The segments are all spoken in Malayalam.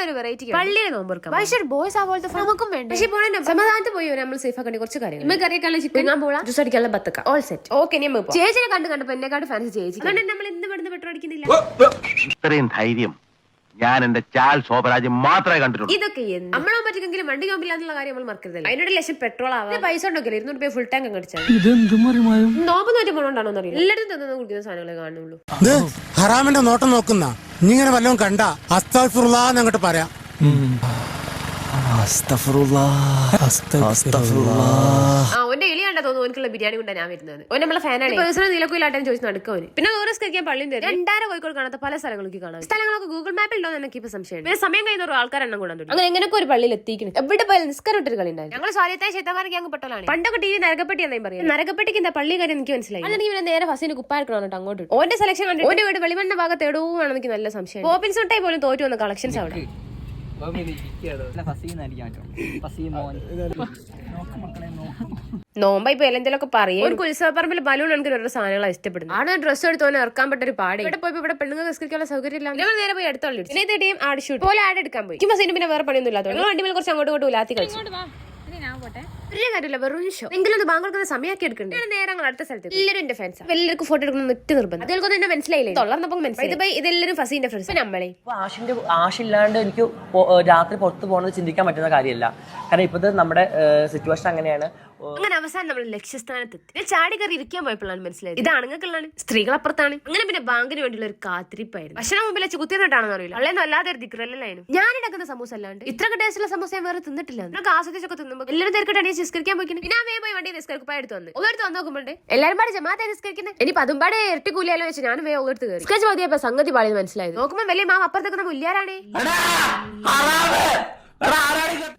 ഒരു വെറൈറ്റി പള്ളിയെ നോമ്പെടുക്കാം. പക്ഷേ ബോയ്സ് ആ പോലത്തെ നമുക്കും വേണ്ട. പക്ഷേ പോണേ സമാധാനത്ത് പോയി നമ്മൾ സേഫ് ആക്കേണ്ട കുറച്ച് കാര്യങ്ങൾ. നമുക്ക് അറിയിക്കാനുള്ള ചിക്കൻ പോള ജ്യൂസ് അടിക്കാനുള്ള ബത്തക്ക ഓൾ സെറ്റ്. ഓക്കെ ഞാൻ ചേച്ചിനെ കണ്ടപ്പോ എന്നെക്കാട് ഫാൻസി ചേച്ചി. അതുകൊണ്ട് നമ്മൾ എന്ത് പെടുന്ന പെട്രോൾ അടിക്കുന്നില്ല. ഇത്രയും ധൈര്യം ഞാൻ എന്റെ ചാൽ ശോഭരാജ്യം മാത്രമേ കണ്ടിട്ടുള്ളൂ. ഇതൊക്കെ നമ്മളെ പറ്റിയെങ്കിലും വണ്ടി നോമ്പില്ലാന്നുള്ള കാര്യം നമ്മൾ മറക്കരുതല്ലോ. അതിനോട് ലക്ഷം പെട്രോൾ ആവാം. പൈസ ഉണ്ടോക്കില്ല 200 രൂപ ഫുൾ ടാങ്ക് അടിച്ചാൽ നോമ്പ് നോറ്റ് പോകണോണ്ടാണോ അറിയില്ല. എല്ലായിടത്തും തിന്നു കുടിക്കുന്ന സാധനങ്ങളെ കാണുള്ളൂ. ഹറാമിന്റെ നോട്ടം നോക്കുന്ന നീ ഇങ്ങനെ വല്ലതും കണ്ട അസ്തഗ്ഫിറുല്ലാഹ് അങ്ങോട്ട് പറയാം. ഓന്റെ എലി കണ്ടാ തോന്നുന്നു ഓനക്കുള്ള ബിരിയാണി കൊണ്ടാണ് ഞാൻ വരുന്നത്. ഓൻ നമ്മളെ ഫാനാണ്. പേഴ്സണൽ നീലക്കുയിലാട്ടെന്ന് ചോദിച്ചു നടക്കവന്. പിന്നെ ദൂരം കഴിക്കാൻ പള്ളിയും തരും. 2.5 കോഴിക്കോട് കാണാത്ത പല സ്ഥലങ്ങൾക്ക് കാണാം. സ്ഥലങ്ങളൊക്കെ ഗൂഗിൾ മാപ്പിൽ ഉണ്ടോ എനിക്ക് ഇപ്പൊ സംശയം. പിന്നെ സമയം കഴിയുന്ന ആൾക്കാരെണ്ണം കൂടാൻ തുടങ്ങി. അങ്ങനെ എങ്ങനെയൊക്കെ ഒരു പള്ളിയിൽ എത്തിക്കണം. എവിടെ പോയാലും നിസ്കാരം ഇട്ടൊരു കളി ഉണ്ടായിരുന്നു. ഞങ്ങൾ സ്വാലിത്തായ ചേത്തമാർക്ക് ഞങ്ങൾ പെട്ടോളാണ്. പണ്ടൊക്കെ ടി വി നരകപ്പെട്ടി എന്നായും പറയും. നരകപ്പെട്ടിക്ക് എന്താ പള്ളി കാര്യം എനിക്ക് മനസ്സിലായി. അല്ലെങ്കിൽ പിന്നെ നേരെ ഫസിന് കുപ്പായിരിക്കണം അങ്ങോട്ട്. ഓന്റെ സെലക്ഷൻ കണ്ടു. ഓന്റെ വീട് വെളിമണ്ണ ഭാഗത്ത് എടവുമാണ് എനിക്ക് നല്ല സംശയം. പോപ്പിൻസ് തൊട്ടായി പോലും തോറ്റു വന്ന കളക്ഷൻസ് അവിടെ. നോമ്പ ഇപ്പൊ എന്തെങ്കിലുമൊക്കെ പറയും. ഒരു ഉത്സവപ്പറമ്പിൽ ബലൂൺ എനിക്ക് ഓരോ സാധനങ്ങളാണ് ഇഷ്ടപ്പെടുന്നത്. ആണ് ഡ്രസ്സ് എടുത്തോണ്ട് ഇറക്കാൻ പറ്റ ഒരു പാടെ. ഇവിടെ പോയി ഇവിടെ പെണ്ണുങ്ങൾ നിസ്കരിക്കാനുള്ള സൗകര്യം ഇല്ല. നമ്മൾ നേരെ പോയി അടുത്തുള്ള പിന്നെ ടീം ആഡ് ഷൂട്ട് പോലെ ആഡ് എടുക്കാൻ പോയി. പിന്നെ വേറെ പണിയൊന്നും ഇല്ലാത്ത വണ്ടിമേൽ കുറച്ച് അങ്ങോട്ട് ഇങ്ങോട്ട് ഉലാത്തി കളിച്ചു. വലിയ കാര്യമില്ല, വെറും ഷോ. എങ്കിലും ഒന്ന് ബാങ്ക് കൊടുക്കുന്ന സമയമാക്കി എടുക്കണ്ടേ. നേരെ അടുത്ത സ്ഥലത്ത് എല്ലാവരും എന്റെ ഫ്രണ്ട്സ്. എല്ലാവർക്കും ഫോട്ടോ എടുക്കണം ഒറ്റ നിർബന്ധം. അതിൽക്കൊന്നും എന്നെ മനസ്സിലായില്ലേ. തൊള്ളർന്നപ്പോൾ മനസ്സിലായി ഇതെല്ലാവരും ഫസീന്റെ ഫ്രണ്ട്സ്. നമ്മളെ ആശില്ലാണ്ട് എനിക്ക് രാത്രി പുറത്ത് പോകുന്നത് ചിന്തിക്കാൻ പറ്റുന്ന കാര്യമല്ല. കാരണം ഇപ്പോഴത്തെ നമ്മുടെ സിറ്റുവേഷൻ അങ്ങനെയാണ്. അങ്ങനെ അവസാനം നമ്മൾ ലക്ഷ്യസ്ഥാനത്തെത്തി. ചാടി കയറി ഇരിക്കാൻ പോയപ്പോഴാണ് മനസ്സിലായത് ഇത് ആണുങ്ങൾക്കുള്ളതാണ്, സ്ത്രീകൾ അപ്പുറത്താണ്. അങ്ങനെ പിന്നെ ബാങ്കിന് വേണ്ടിയുള്ള ഒരു കാത്തിരിപ്പായിരുന്നു. ഭക്ഷണം മുമ്പിൽ വെച്ച് കുത്തിയിട്ടാണെന്ന് അറിയില്ല. അല്ലെന്നും അല്ലാതെ ഒരു ദിക്റല്ലായിരുന്നു. ഞാൻ ഉണ്ടാക്കുന്ന സമൂസ അല്ലാണ്ട് ഇത്ര ടേസ്റ്റുള്ള സമൂസ ഞാൻ വേറെ തിന്നിട്ടില്ല. നമുക്ക് ആസ്വദിച്ചൊക്കെ തിന്നുമ്പോൾ എല്ലാവരും തിരക്കിട്ടാണ് നിസ്കരിക്കാൻ പോയി. പിന്നെ ആ പോയി വണ്ടി നിസ്കരിക്കാൻ എടുത്ത് വന്നു. ഒരിടത്ത് വന്ന് നോക്കുമ്പോണ്ട് എല്ലാവരും പാടെ ജമാഅത്തെ നിസ്കരിക്കുന്നത്. ഇനി അതുമ്പാടെ ഇരട്ടി കൂലിയാലോ വെച്ച് ഞാൻ വേഗം ഒരിടത്ത് കയറി നിസ്കരിച്ച് മതിയപ്പോ സംഗതി പാളിയത് മനസ്സിലായത്. നോക്കുമ്പോൾ വലിയ മാം അപ്പുറത്തേക്കുന്ന മുല്യാരാണേ.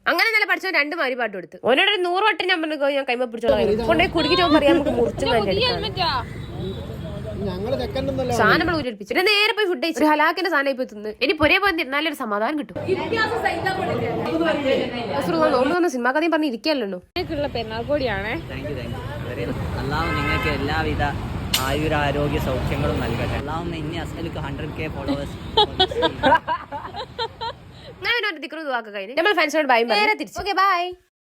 അങ്ങനെ നല്ല പഠിച്ചോ 2 മാരി പാട്ട് കൊടുത്ത്. ഓനോട് 100 വട്ടം ഞാൻ പറഞ്ഞു ഞാൻ കൈമ പിടിച്ചോളാം. കൊണ്ടേ കുടുക്കിട്ട് പറയാൻ നമുക്ക് മുറിച്ചു സാധനം നമ്മൾ ഊരിപ്പിച്ചു. പിന്നെ നേരെ പോയി ഫുഡ് കഴിച്ചു. ഹലാക്കിന്റെ സാധനം ഇപ്പൊ തിന്ന് ഇനി പൊരേ പോയി തിരുന്നാലും ഒരു സമാധാനം കിട്ടും. നോമ്പ് സിനിമാ കഥയും പറഞ്ഞ് ഇരിക്കല്ലോ. പെരുന്നാൾക്കോടിയാണേ. നിങ്ങൾക്ക് എല്ലാവിധ ആയുരാരോഗ്യ സൗഖ്യങ്ങളും നൽകട്ടെ. അല്ലാഹുമ്മ ഇന്നി അസ്അലുക 100K ഫോളോവേഴ്സ്. ഞാൻ ദിക്റ് ദുആ ഒക്കെ കഴിഞ്ഞു. നമ്മൾ ഫ്രണ്ട്സിനോട് ബൈ. നേരെ തിരിച്ചു. Okay bye.